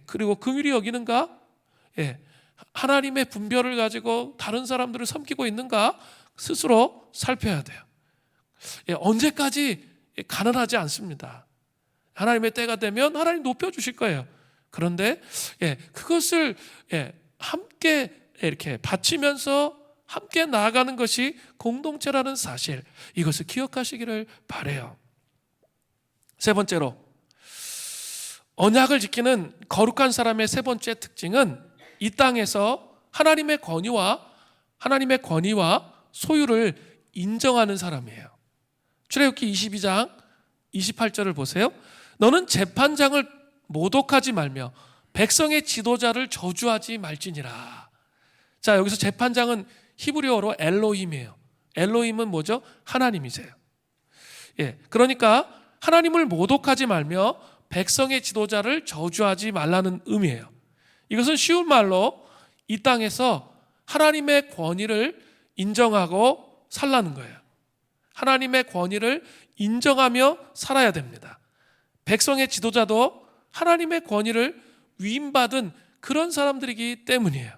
그리고 긍휼히 여기는가? 하나님의 분별을 가지고 다른 사람들을 섬기고 있는가? 스스로 살펴야 돼요. 언제까지 가난하지 않습니다. 하나님의 때가 되면 하나님 높여주실 거예요. 그런데 그것을 함께 이렇게 바치면서 함께 나아가는 것이 공동체라는 사실, 이것을 기억하시기를 바라요. 세 번째로, 언약을 지키는 거룩한 사람의 세 번째 특징은 이 땅에서 하나님의 권위와 소유를 인정하는 사람이에요. 출애굽기 22장 28절을 보세요. 너는 재판장을 모독하지 말며 백성의 지도자를 저주하지 말지니라. 자, 여기서 재판장은 히브리어로 엘로힘이에요. 엘로힘은 뭐죠? 하나님이세요. 그러니까 하나님을 모독하지 말며 백성의 지도자를 저주하지 말라는 의미예요. 이것은 쉬운 말로 이 땅에서 하나님의 권위를 인정하고 살라는 거예요. 하나님의 권위를 인정하며 살아야 됩니다. 백성의 지도자도 하나님의 권위를 위임받은 그런 사람들이기 때문이에요.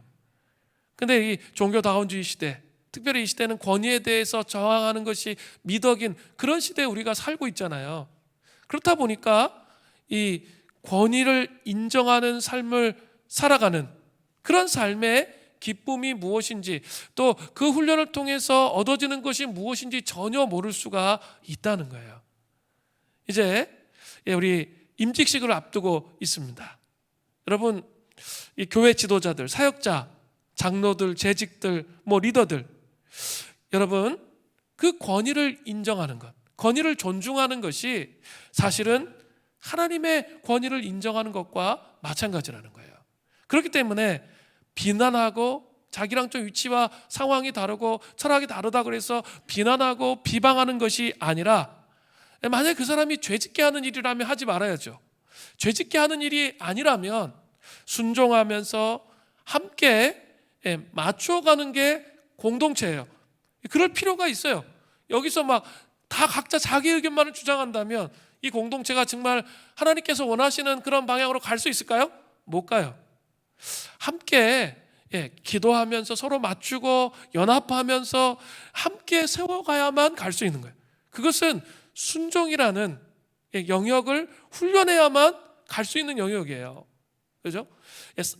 근데 이 종교다원주의 시대, 특별히 이 시대는 권위에 대해서 저항하는 것이 미덕인 그런 시대에 우리가 살고 있잖아요. 그렇다 보니까 이 권위를 인정하는 삶을 살아가는 그런 삶의 기쁨이 무엇인지, 또 그 훈련을 통해서 얻어지는 것이 무엇인지 전혀 모를 수가 있다는 거예요. 이제 우리 임직식을 앞두고 있습니다. 여러분, 이 교회 지도자들, 사역자, 장로들, 재직들, 리더들, 여러분 그 권위를 인정하는 것, 권위를 존중하는 것이 사실은 하나님의 권위를 인정하는 것과 마찬가지라는 거예요. 그렇기 때문에 비난하고 자기랑 좀 위치와 상황이 다르고 철학이 다르다 그래서 비난하고 비방하는 것이 아니라, 만약에 그 사람이 죄짓게 하는 일이라면 하지 말아야죠. 죄짓게 하는 일이 아니라면 순종하면서 함께 맞춰가는 게 공동체예요. 그럴 필요가 있어요. 여기서 막 다 각자 자기 의견만을 주장한다면 이 공동체가 정말 하나님께서 원하시는 그런 방향으로 갈 수 있을까요? 못 가요. 함께 기도하면서 서로 맞추고 연합하면서 함께 세워가야만 갈 수 있는 거예요. 그것은 순종이라는 영역을 훈련해야만 갈 수 있는 영역이에요. 그죠?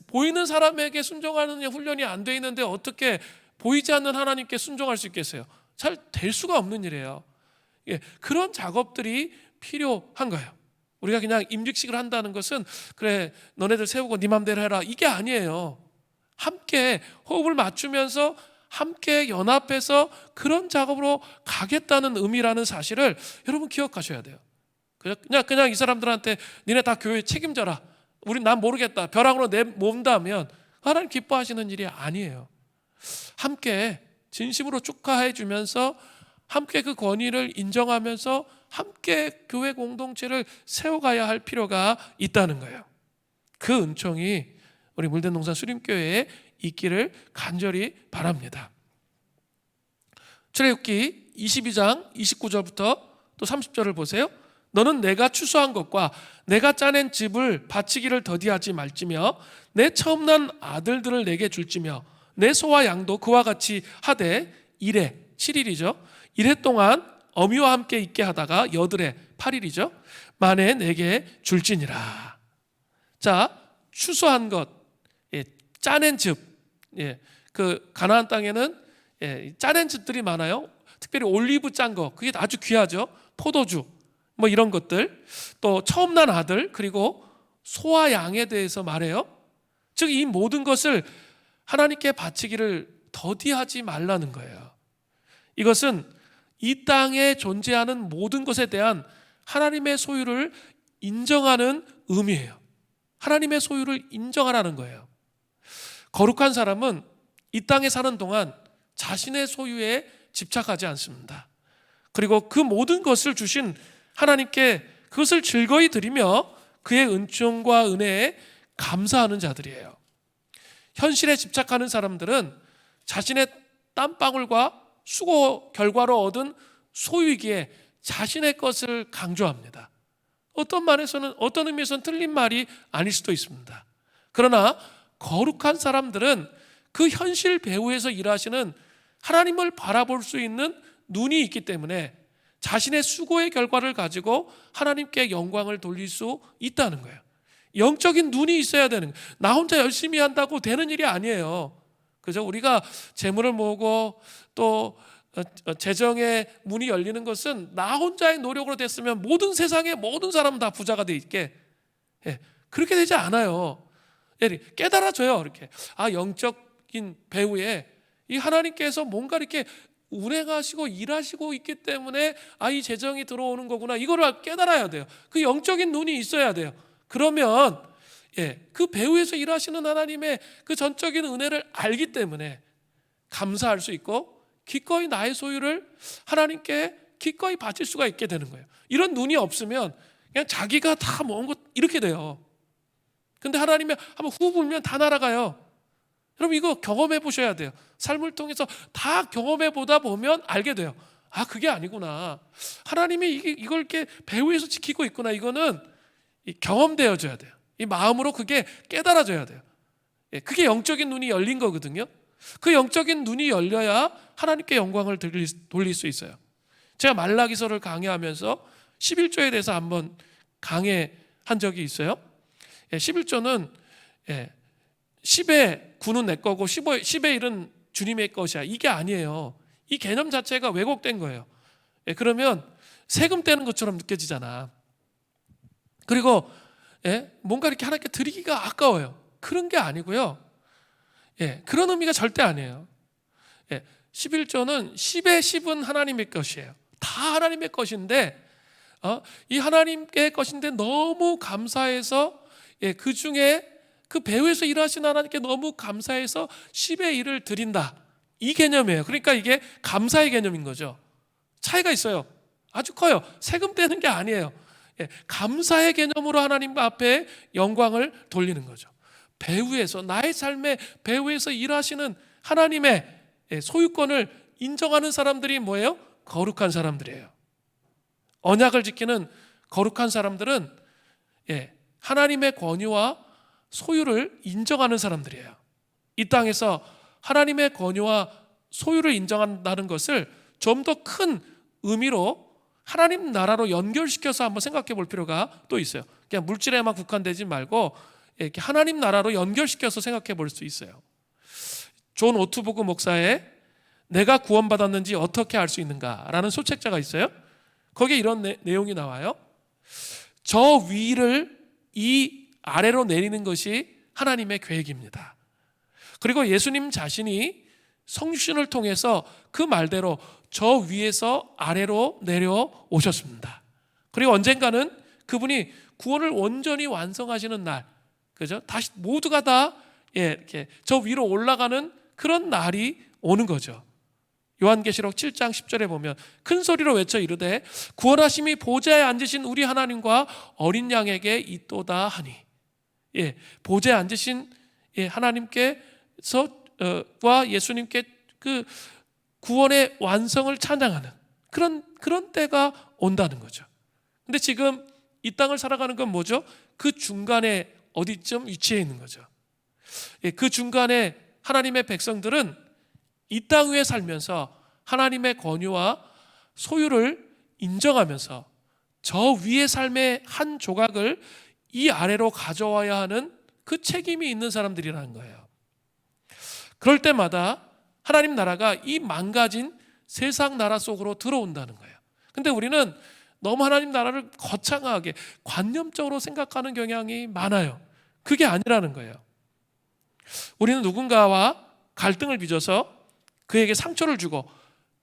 보이는 사람에게 순종하는 훈련이 안 돼 있는데 어떻게 보이지 않는 하나님께 순종할 수 있겠어요? 잘 될 수가 없는 일이에요. 그런 작업들이 필요한 거예요. 우리가 그냥 임직식을 한다는 것은 그래 너네들 세우고 네 맘대로 해라 이게 아니에요. 함께 호흡을 맞추면서 함께 연합해서 그런 작업으로 가겠다는 의미라는 사실을 여러분 기억하셔야 돼요. 그냥 이 사람들한테 니네 다 교회 책임져라, 난 모르겠다, 벼락으로 내몬다면 하나님 기뻐하시는 일이 아니에요. 함께 진심으로 축하해 주면서 함께 그 권위를 인정하면서 함께 교회 공동체를 세워가야 할 필요가 있다는 거예요. 그 은총이 우리 물된동산 수림교회에 있기를 간절히 바랍니다. 출애굽기 22장 29절부터 또 30절을 보세요. 너는 내가 추수한 것과 내가 짜낸 즙을 바치기를 더디하지 말지며 내 처음 난 아들들을 내게 줄지며 내 소와 양도 그와 같이 하되 이래 7일이죠. 이래 동안 어미와 함께 있게 하다가 여드레 8일이죠. 만에 내게 줄지니라. 자, 추수한 것, 짜낸 즙. 그 가나안 땅에는 짜낸 즙들이 많아요. 특별히 올리브 짠 거, 그게 아주 귀하죠. 포도주, 뭐 이런 것들. 또 처음 난 아들, 그리고 소와 양에 대해서 말해요. 즉 이 모든 것을 하나님께 바치기를 더디하지 말라는 거예요. 이것은 이 땅에 존재하는 모든 것에 대한 하나님의 소유를 인정하는 의미예요. 하나님의 소유를 인정하라는 거예요. 거룩한 사람은 이 땅에 사는 동안 자신의 소유에 집착하지 않습니다. 그리고 그 모든 것을 주신 하나님께 그것을 즐거이 드리며 그의 은총과 은혜에 감사하는 자들이에요. 현실에 집착하는 사람들은 자신의 땀방울과 수고 결과로 얻은 소유이기에 자신의 것을 강조합니다. 어떤 말에서는, 어떤 의미에서는 틀린 말이 아닐 수도 있습니다. 그러나 거룩한 사람들은 그 현실 배후에서 일하시는 하나님을 바라볼 수 있는 눈이 있기 때문에 자신의 수고의 결과를 가지고 하나님께 영광을 돌릴 수 있다는 거예요. 영적인 눈이 있어야 되는 거예요. 나 혼자 열심히 한다고 되는 일이 아니에요. 그죠? 우리가 재물을 모으고 또 재정의 문이 열리는 것은 나 혼자의 노력으로 됐으면 모든 세상의 모든 사람은 다 부자가 돼 있게, 그렇게 되지 않아요. 깨달아져요. 이렇게 영적인 배후에 이 하나님께서 뭔가 이렇게 운행하시고 일하시고 있기 때문에 이 재정이 들어오는 거구나, 이거를 깨달아야 돼요. 그 영적인 눈이 있어야 돼요. 그러면 그 배후에서 일하시는 하나님의 그 전적인 은혜를 알기 때문에 감사할 수 있고 기꺼이 나의 소유를 하나님께 기꺼이 바칠 수가 있게 되는 거예요. 이런 눈이 없으면 그냥 자기가 다 모은 것 이렇게 돼요. 근데 하나님이 한번 후 불면 다 날아가요. 여러분 이거 경험해 보셔야 돼요. 삶을 통해서 다 경험해 보다 보면 알게 돼요. 그게 아니구나. 하나님이 이걸 이렇게 배후에서 지키고 있구나. 이거는 경험되어져야 돼요. 이 마음으로 그게 깨달아져야 돼요. 그게 영적인 눈이 열린 거거든요. 그 영적인 눈이 열려야 하나님께 영광을 돌릴 수 있어요. 제가 말라기서를 강해하면서 11조에 대해서 한번 강해한 적이 있어요. 11조는 10의 9는 내 거고 10의 1은 주님의 것이야, 이게 아니에요. 이 개념 자체가 왜곡된 거예요. 그러면 세금 떼는 것처럼 느껴지잖아. 그리고 뭔가 이렇게 하나님께 드리기가 아까워요. 그런 게 아니고요. 그런 의미가 절대 아니에요. 11조는 10의 10은 하나님의 것이에요. 다 하나님의 것인데 이 하나님의 것인데 너무 감사해서 그 중에 그 배후에서 일하시는 하나님께 너무 감사해서 10의 1을 드린다, 이 개념이에요. 그러니까 이게 감사의 개념인 거죠. 차이가 있어요. 아주 커요. 세금 떼는 게 아니에요. 감사의 개념으로 하나님 앞에 영광을 돌리는 거죠. 배후에서, 나의 삶의 배후에서 일하시는 하나님의 소유권을 인정하는 사람들이 뭐예요? 거룩한 사람들이에요. 언약을 지키는 거룩한 사람들은 하나님의 권위와 소유를 인정하는 사람들이에요. 이 땅에서 하나님의 권위와 소유를 인정한다는 것을 좀 더 큰 의미로 하나님 나라로 연결시켜서 한번 생각해 볼 필요가 또 있어요. 그냥 물질에만 국한되지 말고 이렇게 하나님 나라로 연결시켜서 생각해 볼 수 있어요. 존 오투보그 목사의 내가 구원받았는지 어떻게 알 수 있는가라는 소책자가 있어요. 거기에 이런 내용이 나와요. 저 위를 이 아래로 내리는 것이 하나님의 계획입니다. 그리고 예수님 자신이 성신을 통해서 그 말대로 저 위에서 아래로 내려오셨습니다. 그리고 언젠가는 그분이 구원을 온전히 완성하시는 날, 그죠? 다시 모두가 다 이렇게 저 위로 올라가는 그런 날이 오는 거죠. 요한계시록 7장 10절에 보면 큰 소리로 외쳐 이르되 구원하심이 보좌에 앉으신 우리 하나님과 어린 양에게 있도다 하니, 보좌에 앉으신 하나님께서 와 예수님께 그 구원의 완성을 찬양하는 그런 때가 온다는 거죠. 근데 지금 이 땅을 살아가는 건 뭐죠? 그 중간에 어디쯤 위치해 있는 거죠. 그 중간에 하나님의 백성들은 이 땅 위에 살면서 하나님의 권위와 소유를 인정하면서 저 위의 삶의 한 조각을 이 아래로 가져와야 하는 그 책임이 있는 사람들이라는 거예요. 그럴 때마다 하나님 나라가 이 망가진 세상 나라 속으로 들어온다는 거예요. 근데 우리는 너무 하나님 나라를 거창하게 관념적으로 생각하는 경향이 많아요. 그게 아니라는 거예요. 우리는 누군가와 갈등을 빚어서 그에게 상처를 주고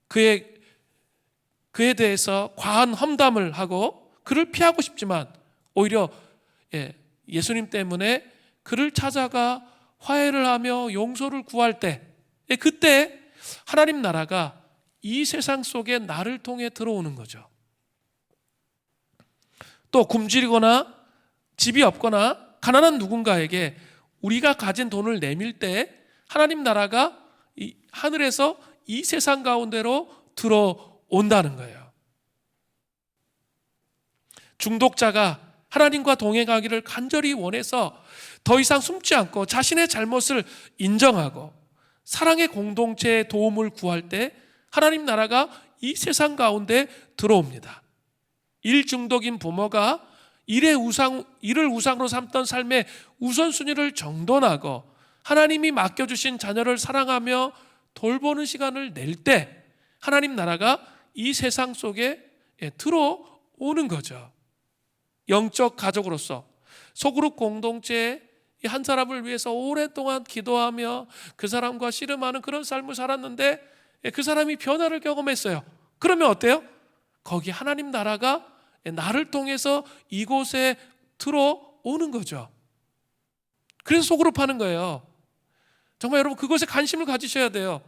그에 대해서 과한 험담을 하고 그를 피하고 싶지만 오히려 예수님 때문에 그를 찾아가 화해를 하며 용서를 구할 때 그때 하나님 나라가 이 세상 속에 나를 통해 들어오는 거죠. 또 굶주리거나 집이 없거나 가난한 누군가에게 우리가 가진 돈을 내밀 때 하나님 나라가 이 하늘에서 이 세상 가운데로 들어온다는 거예요. 중독자가 하나님과 동행하기를 간절히 원해서 더 이상 숨지 않고 자신의 잘못을 인정하고 사랑의 공동체의 도움을 구할 때 하나님 나라가 이 세상 가운데 들어옵니다. 일 중독인 부모가 일을 우상으로 삼던 삶의 우선순위를 정돈하고 하나님이 맡겨주신 자녀를 사랑하며 돌보는 시간을 낼 때 하나님 나라가 이 세상 속에 들어오는 거죠. 영적 가족으로서 소그룹 공동체의 한 사람을 위해서 오랫동안 기도하며 그 사람과 씨름하는 그런 삶을 살았는데 그 사람이 변화를 경험했어요. 그러면 어때요? 거기 하나님 나라가 나를 통해서 이곳에 들어오는 거죠. 그래서 소그룹하는 거예요. 정말 여러분 그것에 관심을 가지셔야 돼요.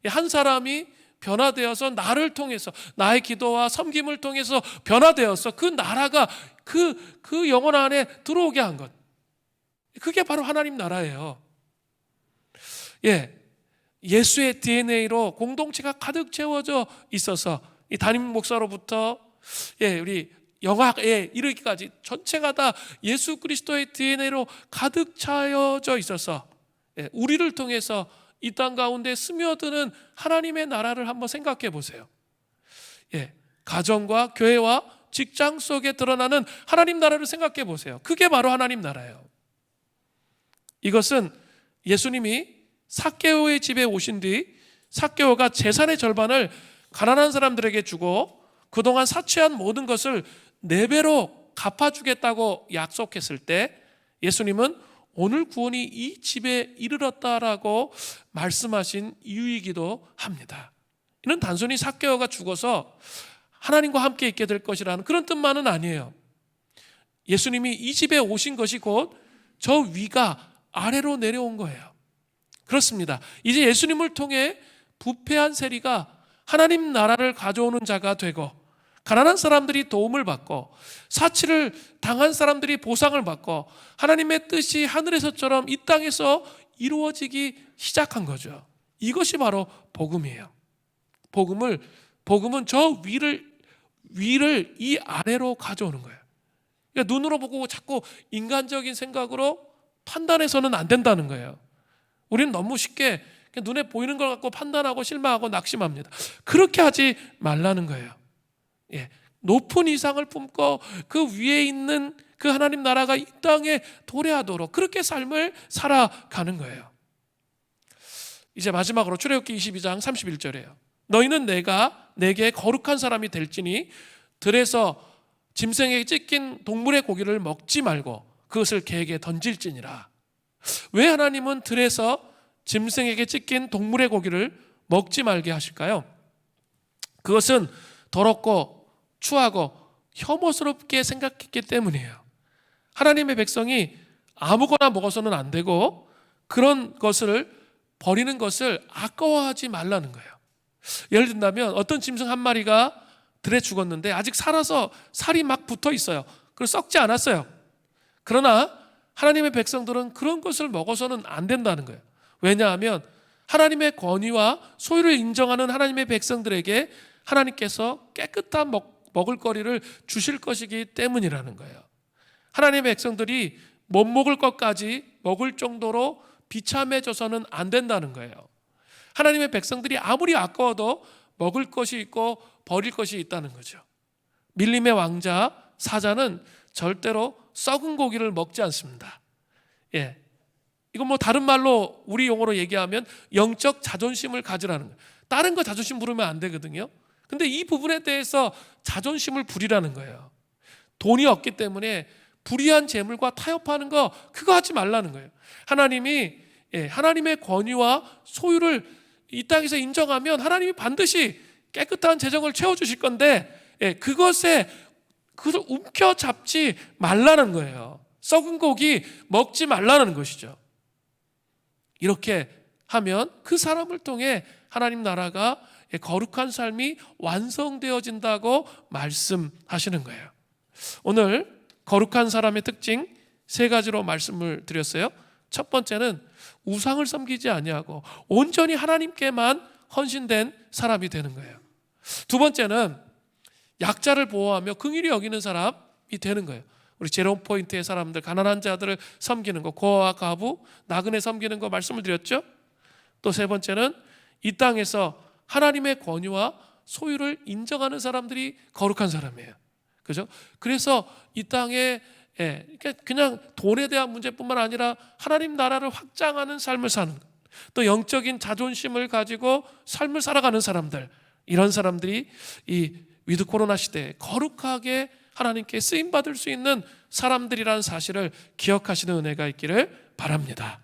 한 사람이 변화되어서 나를 통해서 나의 기도와 섬김을 통해서 변화되어서 그 나라가 그 영혼 안에 들어오게 한 것. 그게 바로 하나님 나라예요. 예수의 DNA로 공동체가 가득 채워져 있어서 이 담임 목사로부터 우리 영학에 이르기까지 전체가 다 예수 그리스도의 DNA로 가득 차여져 있어서 우리를 통해서 이 땅 가운데 스며드는 하나님의 나라를 한번 생각해 보세요. 가정과 교회와 직장 속에 드러나는 하나님 나라를 생각해 보세요. 그게 바로 하나님 나라예요. 이것은 예수님이 삭개오의 집에 오신 뒤 삭개오가 재산의 절반을 가난한 사람들에게 주고 그동안 사취한 모든 것을 4배로 갚아주겠다고 약속했을 때 예수님은 오늘 구원이 이 집에 이르렀다라고 말씀하신 이유이기도 합니다. 이는 단순히 삭개오가 죽어서 하나님과 함께 있게 될 것이라는 그런 뜻만은 아니에요. 예수님이 이 집에 오신 것이 곧 저 위가 아래로 내려온 거예요. 그렇습니다. 이제 예수님을 통해 부패한 세리가 하나님 나라를 가져오는 자가 되고 가난한 사람들이 도움을 받고 사치를 당한 사람들이 보상을 받고 하나님의 뜻이 하늘에서처럼 이 땅에서 이루어지기 시작한 거죠. 이것이 바로 복음이에요. 복음은 저 위를 이 아래로 가져오는 거예요. 그러니까 눈으로 보고 자꾸 인간적인 생각으로 판단해서는 안 된다는 거예요. 우리는 너무 쉽게 눈에 보이는 걸 갖고 판단하고 실망하고 낙심합니다. 그렇게 하지 말라는 거예요. 높은 이상을 품고 그 위에 있는 그 하나님 나라가 이 땅에 도래하도록 그렇게 삶을 살아가는 거예요. 이제 마지막으로 출애굽기 22장 31절이에요. 너희는 내게 거룩한 사람이 될지니 들에서 짐승에게 찢긴 동물의 고기를 먹지 말고 그것을 개에게 던질지니라. 왜 하나님은 들에서 짐승에게 찢긴 동물의 고기를 먹지 말게 하실까요? 그것은 더럽고 추하고 혐오스럽게 생각했기 때문이에요. 하나님의 백성이 아무거나 먹어서는 안 되고 그런 것을 버리는 것을 아까워하지 말라는 거예요. 예를 든다면 어떤 짐승 한 마리가 들에 죽었는데 아직 살아서 살이 막 붙어 있어요. 그리고 썩지 않았어요. 그러나 하나님의 백성들은 그런 것을 먹어서는 안 된다는 거예요. 왜냐하면 하나님의 권위와 소유를 인정하는 하나님의 백성들에게 하나님께서 깨끗한 먹을거리를 주실 것이기 때문이라는 거예요. 하나님의 백성들이 못 먹을 것까지 먹을 정도로 비참해져서는 안 된다는 거예요. 하나님의 백성들이 아무리 아까워도 먹을 것이 있고 버릴 것이 있다는 거죠. 밀림의 왕자 사자는 절대로 썩은 고기를 먹지 않습니다. 예, 이건 뭐 다른 말로 우리 용어로 얘기하면 영적 자존심을 가지라는 거예요. 다른 거 자존심 부르면 안 되거든요. 근데 이 부분에 대해서 자존심을 부리라는 거예요. 돈이 없기 때문에 불의한 재물과 타협하는 거 그거 하지 말라는 거예요. 하나님이 하나님의 권위와 소유를 이 땅에서 인정하면 하나님이 반드시 깨끗한 재정을 채워주실 건데 그것을 움켜잡지 말라는 거예요. 썩은 고기 먹지 말라는 것이죠. 이렇게 하면 그 사람을 통해 하나님 나라가 거룩한 삶이 완성되어진다고 말씀하시는 거예요. 오늘 거룩한 사람의 특징 3가지로 말씀을 드렸어요. 첫 번째는 우상을 섬기지 아니하고 온전히 하나님께만 헌신된 사람이 되는 거예요. 두 번째는 약자를 보호하며 긍휼히 여기는 사람이 되는 거예요. 우리 제롬 포인트의 사람들, 가난한 자들을 섬기는 거, 고아와 과부, 나그네 섬기는 거 말씀을 드렸죠. 또 세 번째는 이 땅에서 하나님의 권위와 소유를 인정하는 사람들이 거룩한 사람이에요. 그죠? 그래서 이 땅에 그냥 돈에 대한 문제뿐만 아니라 하나님 나라를 확장하는 삶을 사는, 또 영적인 자존심을 가지고 삶을 살아가는 사람들, 이런 사람들이 이 위드 코로나 시대에 거룩하게 하나님께 쓰임받을 수 있는 사람들이라는 사실을 기억하시는 은혜가 있기를 바랍니다.